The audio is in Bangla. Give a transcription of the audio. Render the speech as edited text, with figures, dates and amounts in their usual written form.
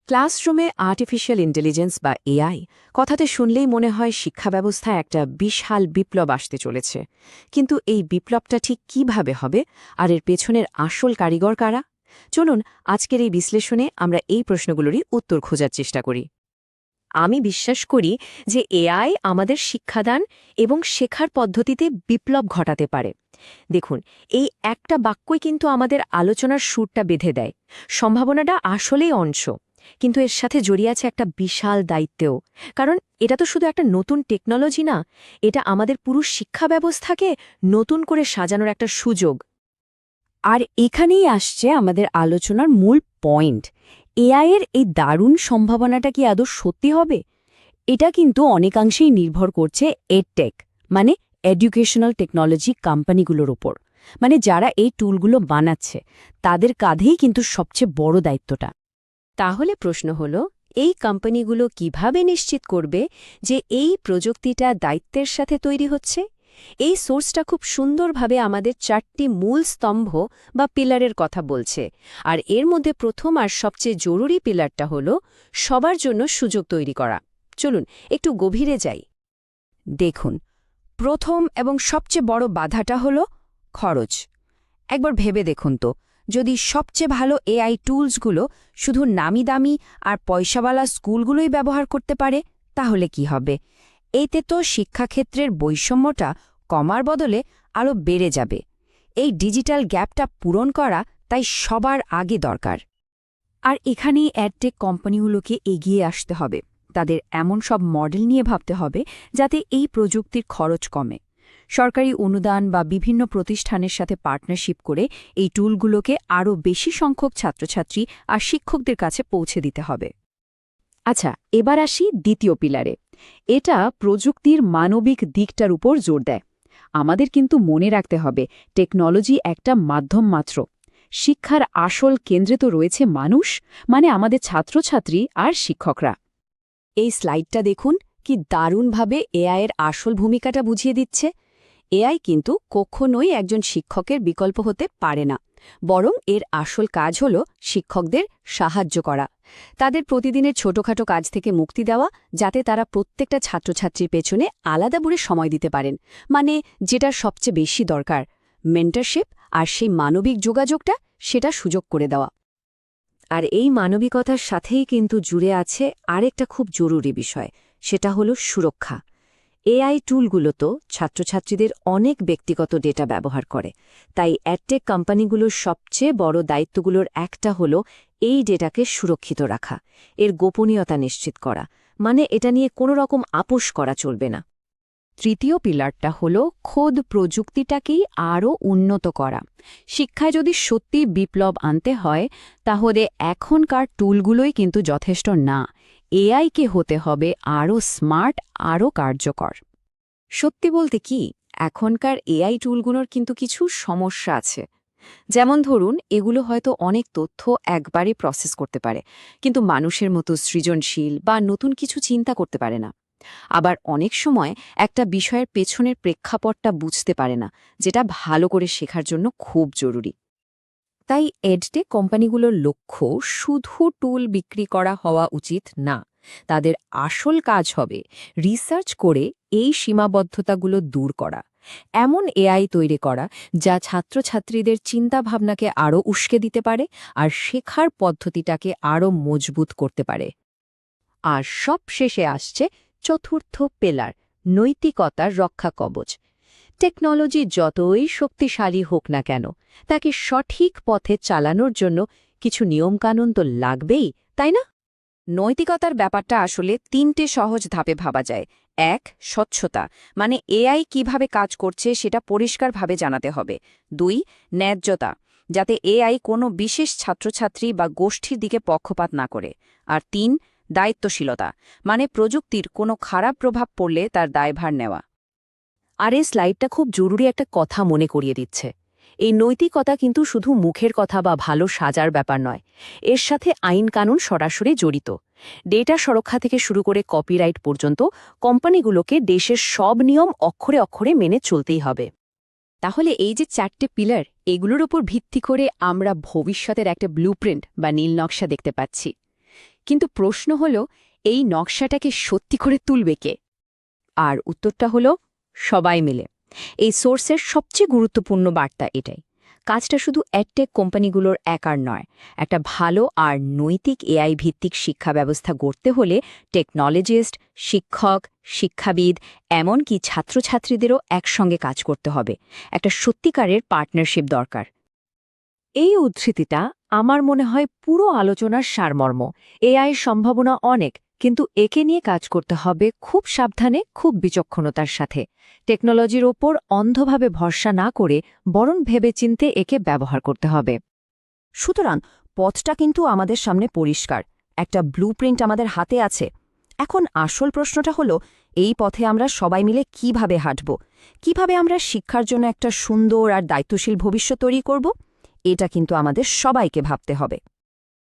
ক্লাসরুমে আর্টিফিশিয়াল ইন্টেলিজেন্স বা এআই কথাতে শুনলেই মনে হয় শিক্ষা ব্যবস্থায় একটা বিশাল বিপ্লব আসতে চলেছে। কিন্তু এই বিপ্লবটা ঠিক কিভাবে হবে, আর এর পেছনের আসল কারিগর কারা? চলুন আজকের এই বিশ্লেষণে আমরা এই প্রশ্নগুলোরই উত্তর খোঁজার চেষ্টা করি। আমি বিশ্বাস করি যে এআই আমাদের শিক্ষাদান এবং শেখার পদ্ধতিতে বিপ্লব ঘটাতে পারে। দেখুন, এই একটা বাক্যই কিন্তু আমাদের আলোচনার সুরটা বেঁধে দেয়। সম্ভাবনাটা আসলেই অংশ, কিন্তু এর সাথে জড়িয়ে আছে একটা বিশাল দায়িত্বও। কারণ এটা তো শুধু একটা নতুন টেকনোলজি না, এটা আমাদের পুরো শিক্ষা ব্যবস্থাকে নতুন করে সাজানোর একটা সুযোগ। আর এখানেই আসছে আমাদের আলোচনার মূল পয়েন্ট। এআই এর এই দারুণ সম্ভাবনাটা কি আদৌ সত্যি হবে? এটা কিন্তু অনেকাংশেই নির্ভর করছে এডটেক, মানে এডুকেশনাল টেকনোলজি কোম্পানিগুলোর ওপর। মানে যারা এই টুলগুলো বানাচ্ছে, তাদের কাঁধেই কিন্তু সবচেয়ে বড় দায়িত্বটা। তাহলে প্রশ্ন হল, এই কোম্পানিগুলো কিভাবে নিশ্চিত করবে যে এই প্রযুক্তিটা দায়িত্বের সাথে তৈরি হচ্ছে? এই সোর্সটা খুব সুন্দরভাবে আমাদের 4টি মূল স্তম্ভ বা পিলারের কথা বলছে। আর এর মধ্যে প্রথম আর সবচেয়ে জরুরি পিলারটা হল সবার জন্য সুযোগ তৈরি করা। চলুন একটু গভীরে যাই। দেখুন, প্রথম এবং সবচেয়ে বড় বাধাটা হল খরচ। একবার ভেবে দেখুন তো, যদি সবচেয়ে ভালো এআই টুলসগুলো শুধু নামি দামি আর পয়সাওয়ালা স্কুলগুলোই ব্যবহার করতে পারে, তাহলে কি হবে? এতে তো শিক্ষাক্ষেত্রের বৈষম্যটা কমার বদলে আরও বেড়ে যাবে। এই ডিজিটাল গ্যাপটা পূরণ করা তাই সবার আগে দরকার। আর এখানেই অ্যাডটেক কোম্পানিগুলোকে এগিয়ে আসতে হবে। তাদের এমন সব মডেল নিয়ে ভাবতে হবে যাতে এই প্রযুক্তির খরচ কমে। সরকারি অনুদান বা বিভিন্ন প্রতিষ্ঠানের সাথে পার্টনারশিপ করে এই টুলগুলোকে আরও বেশি সংখ্যক ছাত্রছাত্রী আর শিক্ষকদের কাছে পৌঁছে দিতে হবে। আচ্ছা, এবার আসি দ্বিতীয় পিলারে। এটা প্রযুক্তির মানবিক দিকটার উপর জোর দেয়। আমাদের কিন্তু মনে রাখতে হবে, টেকনোলজি একটা মাধ্যম মাত্র। শিক্ষার আসল কেন্দ্রে তো রয়েছে মানুষ, মানে আমাদের ছাত্রছাত্রী আর শিক্ষকরা। এই স্লাইডটা দেখুন, কি দারুণভাবে এআই এর আসল ভূমিকাটা বুঝিয়ে দিচ্ছে। এআই কিন্তু কখনোই একজন শিক্ষকের বিকল্প হতে পারে না, বরং এর আসল কাজ হল শিক্ষকদের সাহায্য করা, তাদের প্রতিদিনের ছোটখাটো কাজ থেকে মুক্তি দেওয়া, যাতে তারা প্রত্যেকটা ছাত্রছাত্রীর পেছনে আলাদা করে সময় দিতে পারেন। মানে যেটার সবচেয়ে বেশি দরকার, মেন্টরশিপ, আর সেই মানবিক যোগাযোগটা, সেটা সুযোগ করে দেওয়া। আর এই মানবিকতার সাথেই কিন্তু জুড়ে আছে আরেকটা খুব জরুরি বিষয়, সেটা হলো সুরক্ষা। এআই টুলগুলো তো ছাত্রছাত্রীদের অনেক ব্যক্তিগত ডেটা ব্যবহার করে, তাই অ্যাডটেক কোম্পানিগুলোর সবচেয়ে বড় দায়িত্বগুলোর একটা হলো এই ডেটাকে সুরক্ষিত রাখা, এর গোপনীয়তা নিশ্চিত করা। মানে এটা নিয়ে কোনো রকম আপোস করা চলবে না। তৃতীয় পিলারটা হলো খোদ প্রযুক্তিটাকেই আরও উন্নত করা। শিক্ষায় যদি সত্যি বিপ্লব আনতে হয়, তাহলে এখনকার টুলগুলোই কিন্তু যথেষ্ট না। এআইকে হতে হবে আরও স্মার্ট, আরও কার্যকর। সত্যি বলতে কি, এখনকার এআই টুলগুলোর কিন্তু কিছু সমস্যা আছে। যেমন ধরুন, এগুলো হয়তো অনেক তথ্য একবারে প্রসেস করতে পারে, কিন্তু মানুষের মতো সৃজনশীল বা নতুন কিছু চিন্তা করতে পারে না। আবার অনেক সময় একটা বিষয়ের পেছনের প্রেক্ষাপটটা বুঝতে পারে না, যেটা ভালো করে শেখার জন্য খুব জরুরি। তাই এডটেক কোম্পানিগুলোর লক্ষ্য শুধু টুল বিক্রি করা হওয়া উচিত না। তাদের আসল কাজ হবে রিসার্চ করে এই সীমাবদ্ধতাগুলো দূর করা, এমন এআই তৈরি করা যা ছাত্রছাত্রীদের চিন্তাভাবনাকে আরও উস্কে দিতে পারে আর শেখার পদ্ধতিটাকে আরও মজবুত করতে পারে। আর সব শেষে আসছে চতুর্থ পিলার, নৈতিকতার রক্ষা কবচ। টেকনোলজি যতই শক্তিশালী হোক না কেন, তাকে সঠিক পথে চালানোর জন্য কিছু নিয়মকানুন তো লাগবেই, তাই না? নৈতিকতার ব্যাপারটা আসলে 3টে সহজ ধাপে ভাবা যায়। 1. স্বচ্ছতা, মানে এআই কিভাবে কাজ করছে সেটা পরিষ্কারভাবে জানাতে হবে। 2. ন্যায্যতা, যাতে এআই কোনো বিশেষ ছাত্রছাত্রী বা গোষ্ঠীর দিকে পক্ষপাত না করে। আর 3. দায়িত্বশীলতা, মানে প্রযুক্তির কোনো খারাপ প্রভাব পড়লে তার দায়ভার নেওয়া। আর এই স্লাইডটা খুব জরুরি একটা কথা মনে করিয়ে দিচ্ছে। এই নৈতিকতা কিন্তু শুধু মুখের কথা বা ভালো সাজার ব্যাপার নয়, এর সাথে আইন কানুন সরাসরি জড়িত। ডেটা সুরক্ষা থেকে শুরু করে কপিরাইট পর্যন্ত কোম্পানিগুলোকে দেশের সব নিয়ম অক্ষরে অক্ষরে মেনে চলতেই হবে। তাহলে এই যে 4টে পিলার, এগুলোর উপর ভিত্তি করে আমরা ভবিষ্যতের একটা ব্লুপ্রিন্ট বা নীল নকশা দেখতে পাচ্ছি। কিন্তু প্রশ্ন হল, এই নকশাটাকে সত্যি করে তুলবে কে? আর উত্তরটা হলো সবাই মিলে। এই সোর্সের সবচেয়ে গুরুত্বপূর্ণ বার্তা এটাই। কাজটা শুধু অ্যাডটেক কোম্পানিগুলোর একার নয়। একটা ভালো আর নৈতিক এআই ভিত্তিক শিক্ষা ব্যবস্থা গড়তে হলে টেকনোলজিস্ট, শিক্ষক, শিক্ষাবিদ, এমনকি ছাত্রছাত্রীদেরও একসঙ্গে কাজ করতে হবে। একটা সত্যিকারের পার্টনারশিপ দরকার। এই উদ্ধৃতিটা আমার মনে হয় পুরো আলোচনার সারমর্ম। এআই সম্ভাবনা অনেক, কিন্তু একে নিয়ে কাজ করতে হবে খুব সাবধানে, খুব বিচক্ষণতার সাথে। টেকনোলজির ওপর অন্ধভাবে ভরসা না করে বরং ভেবেচিন্তে একে ব্যবহার করতে হবে। সুতরাং পথটা কিন্তু আমাদের সামনে পরিষ্কার, একটা ব্লুপ্রিন্ট আমাদের হাতে আছে। এখন আসল প্রশ্নটা হলো, এই পথে আমরা সবাই মিলে কিভাবে হাঁটব, কিভাবে আমরা শিক্ষার জন্য একটা সুন্দর আর দায়িত্বশীল ভবিষ্যৎ তৈরি করব। এটা কিন্তু আমাদের সবাইকে ভাবতে হবে।